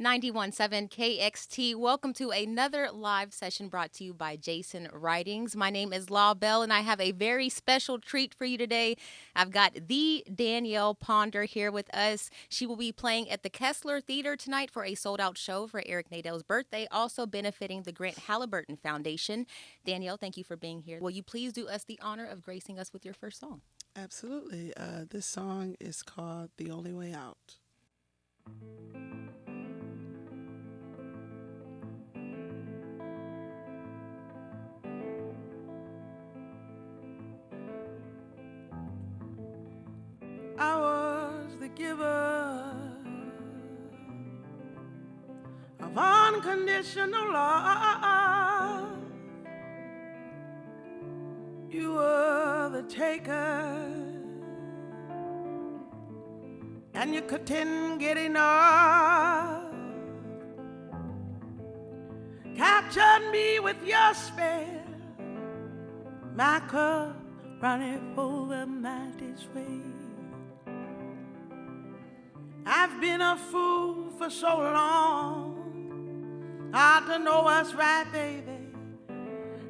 91.7 KXT. Welcome to another live session brought to you by Jason Writings. My name is La Bell, and I have a very special treat for you today. I've got the Danielle Ponder here with us. She will be playing at the Kessler Theater tonight for a sold-out show for Eric Nadell's birthday, also benefiting the Grant Halliburton Foundation. Danielle, thank you for being here. Will you please do us the honor of gracing us with your first song? Absolutely. This song is called The Only Way Out. I was the giver of unconditional love. You were the taker, and you couldn't get enough. Captured me with your spell, my cup runneth over might this way. I've been a fool for so long, hard to know what's right, baby,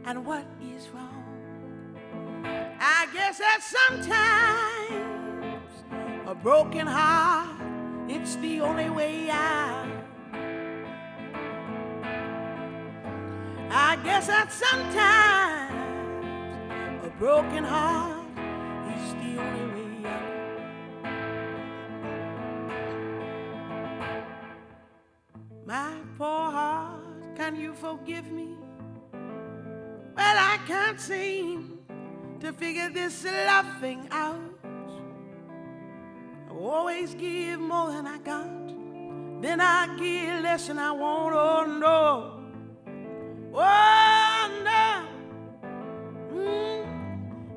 and what is wrong. I guess that sometimes a broken heart, it's the only way out. I guess that sometimes a broken heart is the only way out. My poor heart, can you forgive me? Well, I can't seem to figure this love thing out. I always give more than I got, then I give less than I want. Oh no, oh no.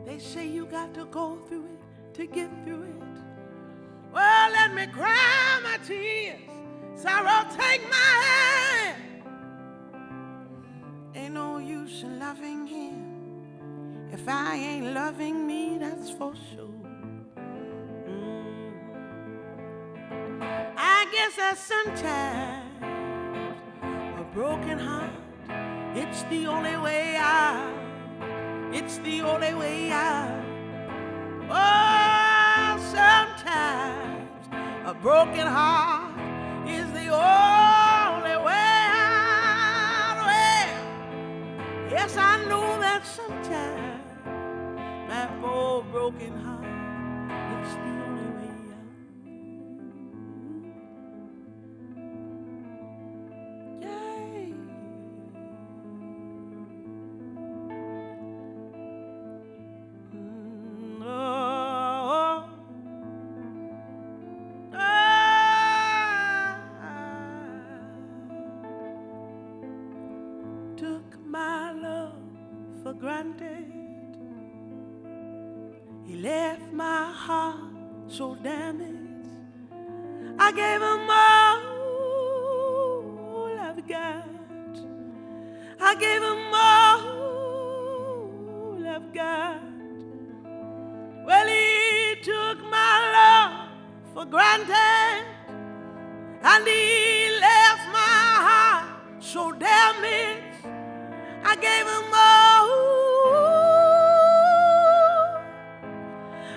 They say you got to go through it to get through it. Well, let me cry my tears, sorrow take my hand. Ain't no use in loving him if I ain't loving me, that's for sure. I guess that sometimes a broken heart, it's the only way out. It's the only way out. Oh, sometimes a broken heart is the only way out. Well, yes, I know that sometimes my poor broken heart, it's the only way out. Yay. Oh, took my love for granted. He left my heart so damaged. I gave him all I've got. I gave him all I've got. Well, he took my love for granted, and he left my heart so damaged. I gave him all.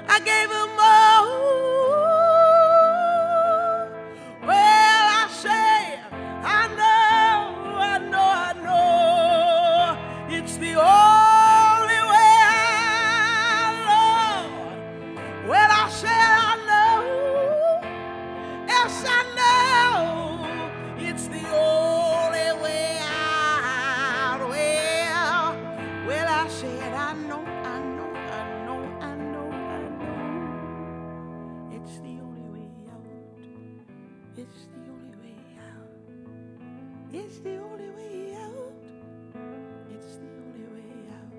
I gave him all. Well, I say, I know, it's the only way out, Lord. Well, I say, I know, yes, I know, it's the only way out. Well, I said, I know. It's the only way out. It's the only way out. It's the only way out. It's the only way out.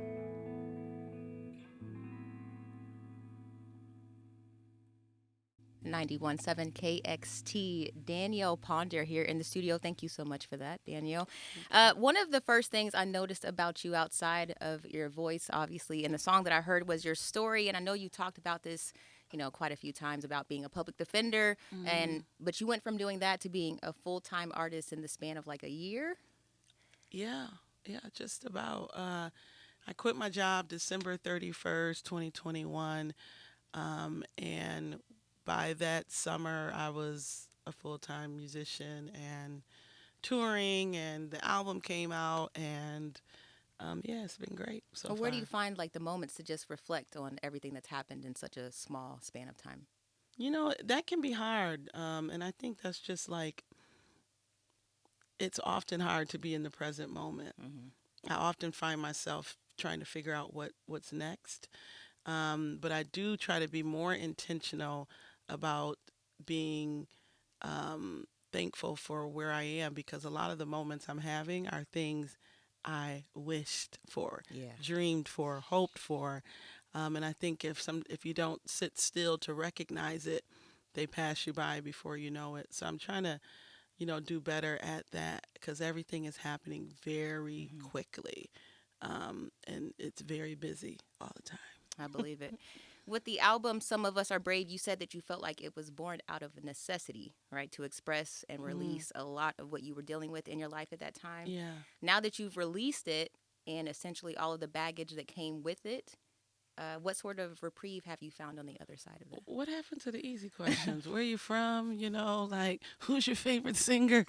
91.7 KXT. Danielle Ponder here in the studio. Thank you so much for that, Danielle. One of the first things I noticed about you outside of your voice, obviously, in the song that I heard was your story. And I know you talked about this quite a few times about being a public defender, but you went from doing that to being a full-time artist in the span of like a year. Yeah, yeah, just about. I quit my job December 31st, 2021. And by that summer, I was a full time musician and touring, and the album came out. And yeah, it's been great so Or where do you far. find like the moments to just reflect on everything that's happened in such a small span of time? That can be hard. And I think that's just like, it's often hard to be in the present moment. Hmm. I often find myself trying to figure out what's next. But I do try to be more intentional about being thankful for where I am, because a lot of the moments I'm having are things I wished for, Yeah. dreamed for, hoped for. And I think if you don't sit still to recognize it, they pass you by before you know it. So I'm trying to do better at that, because everything is happening very Hmm. quickly, and it's very busy all the time. I believe it. With the album Some of Us Are Brave, you said that you felt like it was born out of a necessity, right? To express and Mm, release a lot of what you were dealing with in your life at that time. yeah. Now that you've released it and essentially all of the baggage that came with it, what sort of reprieve have you found on the other side of What happened to the easy questions? Where you from? Like, who's your favorite singer?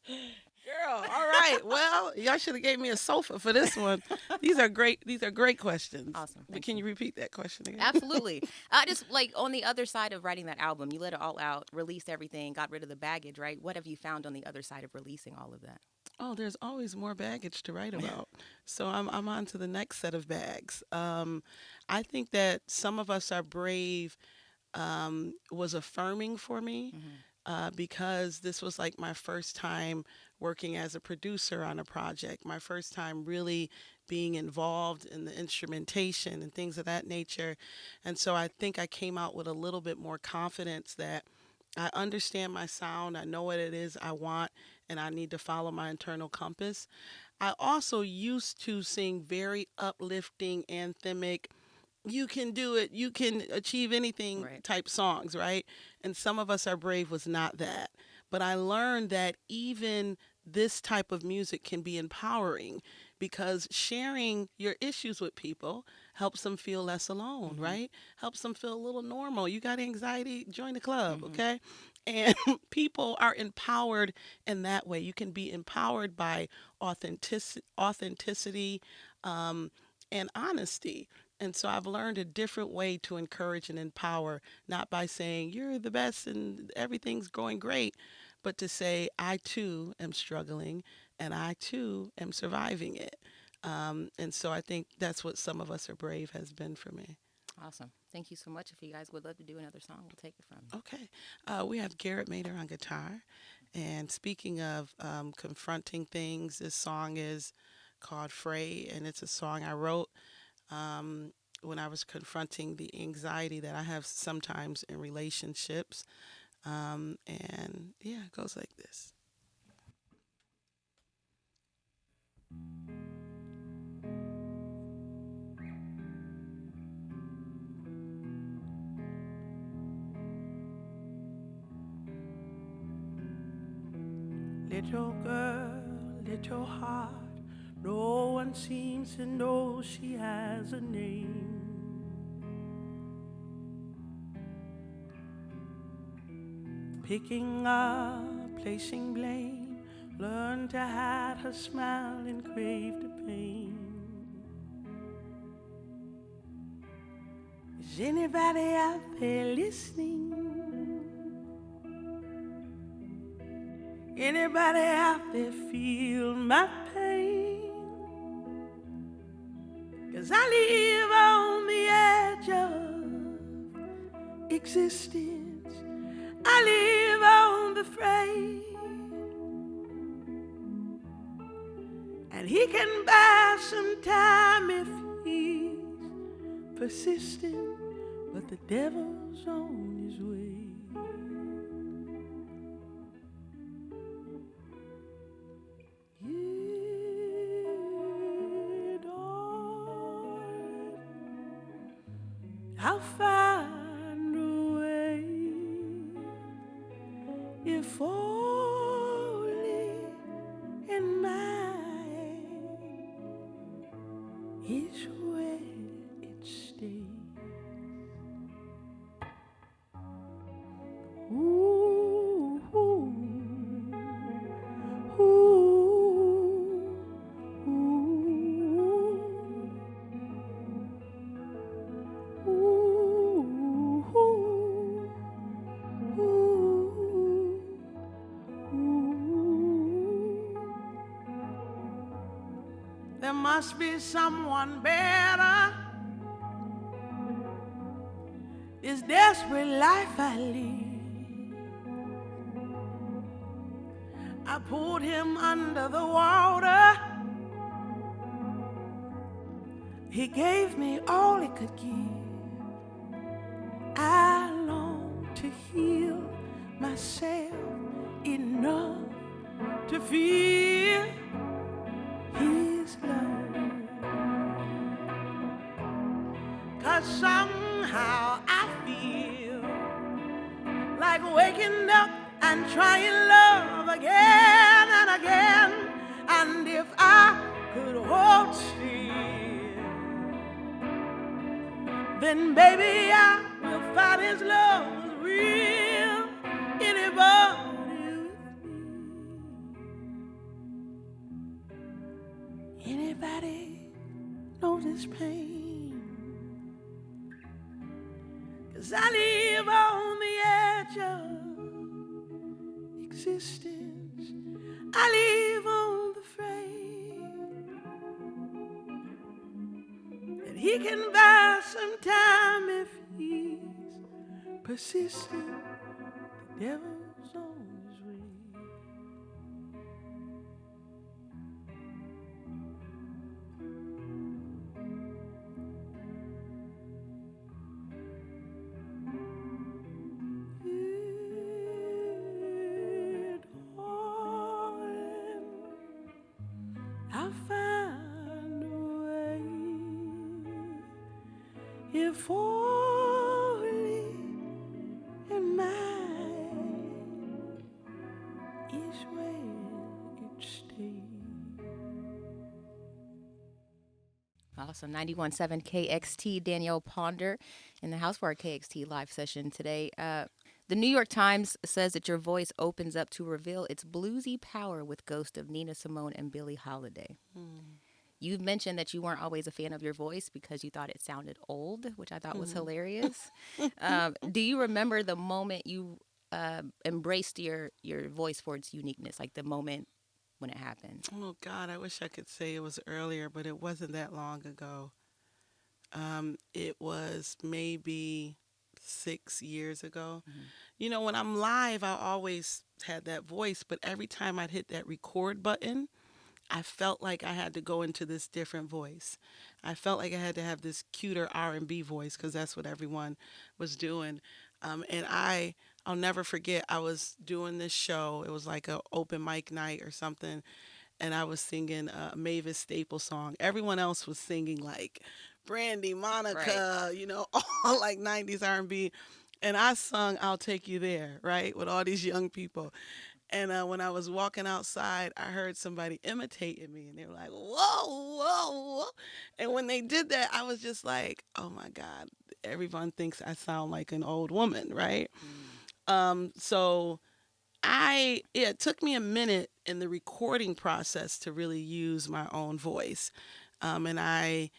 Girl, all right. Well, y'all should have gave me a sofa for this one. that? These are great. These are great questions. Awesome. But Thank can you. you repeat that question again? Absolutely. I just like on the other side of writing that album, you let it all out, released everything, got rid of the baggage, right? What have you found on the other side of releasing all of that? Oh, there's always more baggage to write about. So I'm on to the next set of bags. I think that Some of Us Are Brave was affirming for me, Hmm. because this was like my first time working as a producer on a project, my first time really being involved in the instrumentation and things of that nature. And so I think I came out with a little bit more confidence that I understand my sound, I know what it is I want, and I need to follow my internal compass. I also used to sing very uplifting, anthemic, you can do it, you can achieve anything Right. type songs, right? And Some of Us Are Brave was not that. But I learned that even this type of music can be empowering, because sharing your issues with people helps them feel less alone, Hmm. right? Helps them feel a little normal. You got anxiety, join the club, Hmm. okay? And people are empowered in that way. You can be empowered by authenticity, um, and honesty. And so I've learned a different way to encourage and empower, not by saying you're the best and everything's going great, but to say I too am struggling and I too am surviving it. And so I think that's what Some of Us Are Brave has been for me. Awesome. Thank you so much. If you guys would love to do another song, we'll take it from you. Okay. We have Garrett Mader on guitar. And speaking of confronting things, this song is called Fray, and it's a song I wrote um, when I was confronting the anxiety that I have sometimes in relationships. And yeah, it goes like this. Little girl, little heart, no one seems to know she has a name. Picking up, placing blame, learned to hide her smile and crave the pain. Is anybody out there listening? Anybody out there feel my pain? 'Cause I live on the edge of existence. I live on the fray. And he can buy some time if he's persistent, but the devil's on his way. Yeah, darling, how far If only in mine is where it stays. Ooh, ooh, ooh, ooh, ooh, there must be someone better. This desperate life I lead, I pulled him under the water. He gave me all he could give. I long to heal myself enough to feel his love. 'Cause somehow I feel like waking up and trying love again and again. And if I could hold still, then baby I will find his love was real. Anybody with me? Anybody know this pain? 'Cause I live on the edge of existence. I live on the Fray. And he can buy some time if he's persistent. The devil's on his way. I'll find a way. If only in mine is where it stays. Awesome. 91.7 KXT, Danielle Ponder in the house for our KXT live session today. The New York Times says that your voice opens up to reveal its bluesy power with ghosts of Nina Simone and Billie Holiday. You've mentioned that you weren't always a fan of your voice because you thought it sounded old, which I thought was hilarious. Do you remember the moment you embraced your voice for its uniqueness, like the moment when it happened? Oh God, I wish I could say it was earlier, but it wasn't that long ago. It was maybe 6 years ago. You know, when I'm live, I always had that voice, but every time I'd hit that record button, I felt like I had to go into this different voice. I felt like I had to have this cuter R&B voice because that's what everyone was doing. I'll never forget. I was doing this show. It was like a open mic night or something, and I was singing a Mavis Staples song. Everyone else was singing like Brandy, Monica, you know, all like 90s R&B. And I sung "I'll Take You There," right, with all these young people. And when I was walking outside, I heard somebody imitating me, and they were like, "Whoa, whoa, whoa!" And when they did that, I was just like, "Oh my God!" Everyone thinks I sound like an old woman, right? So it took me a minute in the recording process to really use my own voice, and I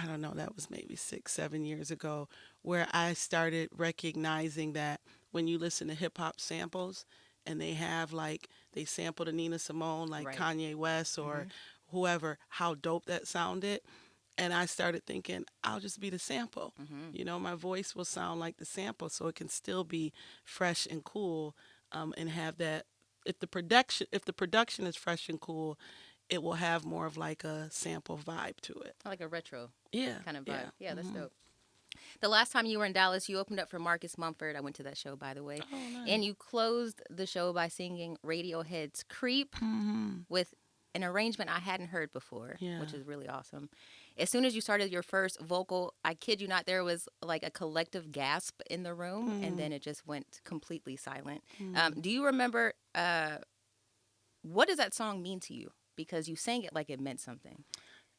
don't know, that was maybe 6, 7 years ago, where I started recognizing that when you listen to hip hop samples and they have like, they sampled a Nina Simone, like Right. Kanye West or whoever, how dope that sounded. And I started thinking, I'll just be the sample. You know, my voice will sound like the sample so it can still be fresh and cool, and have that. If the production is fresh and cool, it will have more of like a sample vibe to it. Like a retro Yeah. kind of vibe. Yeah, that's dope. The last time you were in Dallas, you opened up for Marcus Mumford. I went to that show, by the way. Oh, nice. And you closed the show by singing Radiohead's Creep with an arrangement I hadn't heard before, Yeah. which is really awesome. as soon as you started your first vocal, I kid you not, there was like a collective gasp in the room, and Mm, then it just went completely silent. mm. Do you remember what does that song mean to you? Because you sang it like it meant something.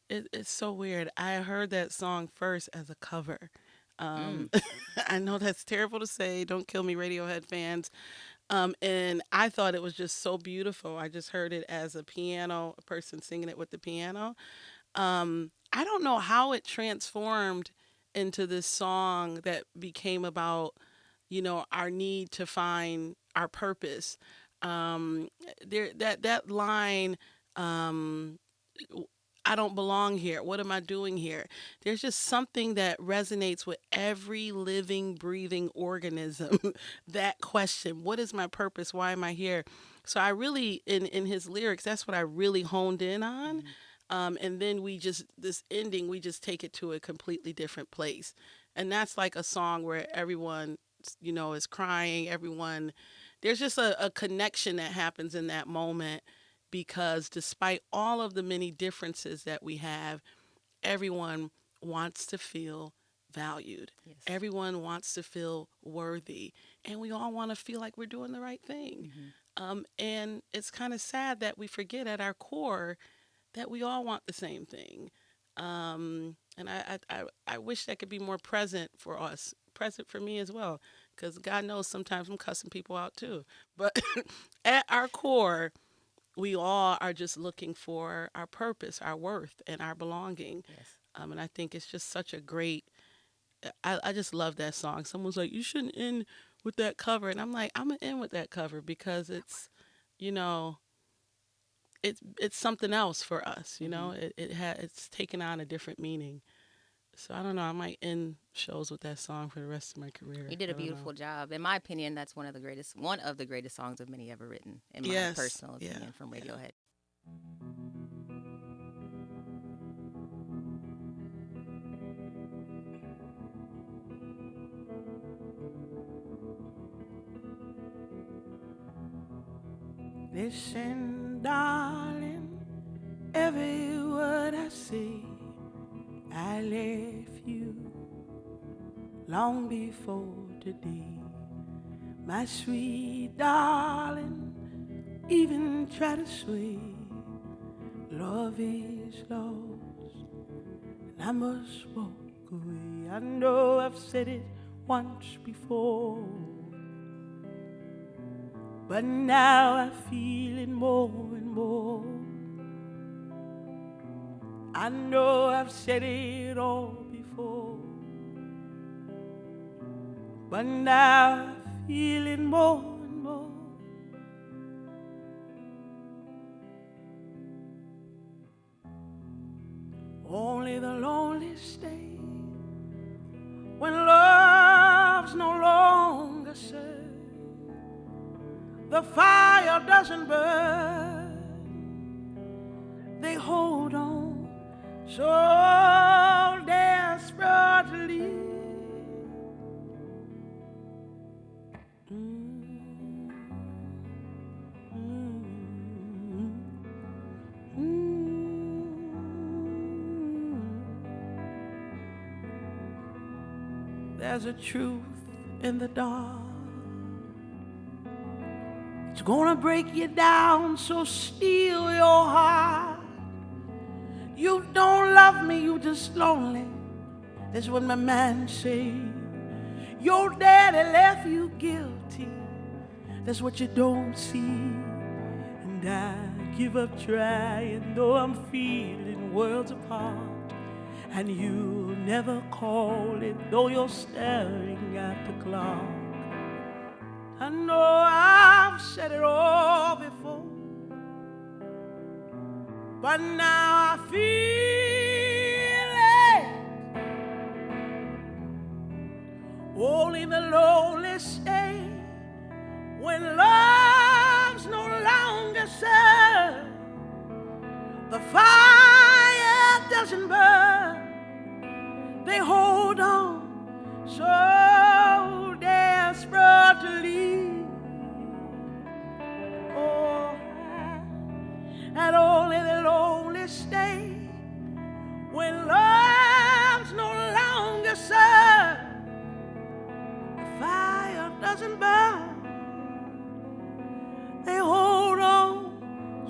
It's so weird. I heard that song first as a cover. Mm. Um, I know that's terrible to say. Don't kill me, Radiohead fans. And I thought it was just so beautiful. I just heard it as a piano, a person singing it with the piano. I don't know how it transformed into this song that became about, our need to find our purpose. That line, um, I don't belong here. What am I doing here? There's just something that resonates with every living, breathing organism. That question, what is my purpose? Why am I here? So I really, in his lyrics, that's what I really honed in on. Mhm. And then this ending, we just take it to a completely different place. And that's like a song where everyone, is crying. There's just a connection that happens in that moment because despite all of the many differences that we have, everyone wants to feel valued. Yes. Everyone wants to feel worthy. And we all want to feel like we're doing the right thing. Hmm. And it's kind of sad that we forget at our core that we all want the same thing. And I wish that could be more present for us, present for me as well, because God knows sometimes I'm cussing people out too. But at our core, we all are just looking for our purpose, our worth, and our belonging. Yes. And I think it's just such a great. I just love that song. Someone's like, "You shouldn't end with that cover," and I'm like, "I'm gonna end with that cover because you know, it's something else for us. Hmm. It's taken on a different meaning. So I don't know. I might end shows with that song for the rest of my career. You did I a don't know. beautiful job. In my opinion, that's one of the greatest songs of many ever written, in my Yes. personal Yeah. opinion, from Yeah. Radiohead. Listen, darling, every word I say, I left you long before today. My sweet darling, even try to sway. Love is lost, and I must walk away. I know I've said it once before, but now I feel it more and more. I know I've said it all before, but now I feel it more and more. Only the lonely stay when love's no longer served. The fire doesn't burn, they hold on so desperately. Mm, mm, There's a truth in the dark. It's gonna break you down, so steal your heart. You don't love me, you just lonely. That's what my man said. Your daddy left you guilty. That's what you don't see. And I give up trying, though I'm feeling worlds apart. And you'll never call it, though you're staring at the clock. I know I've said it all before, but now I feel it. Only the lonely stay when love's no longer served. The fire doesn't burn, they hold on so desperately. Oh, and only the lonely stay when love's no longer served, the fire doesn't burn. They hold on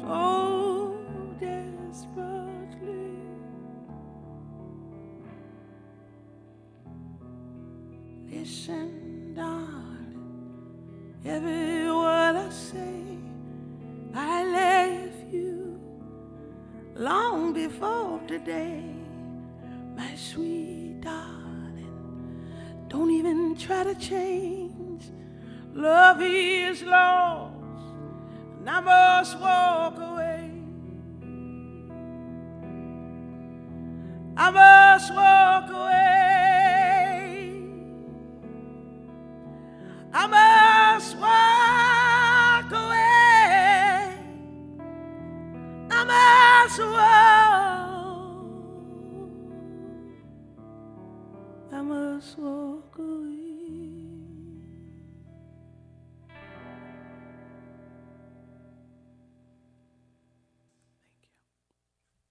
so desperately. Listen, darling, every word I say, I left you long before today. My sweet darling, don't even try to change. Love is lost, and I must walk away. I must walk away. I must walk away. I must walk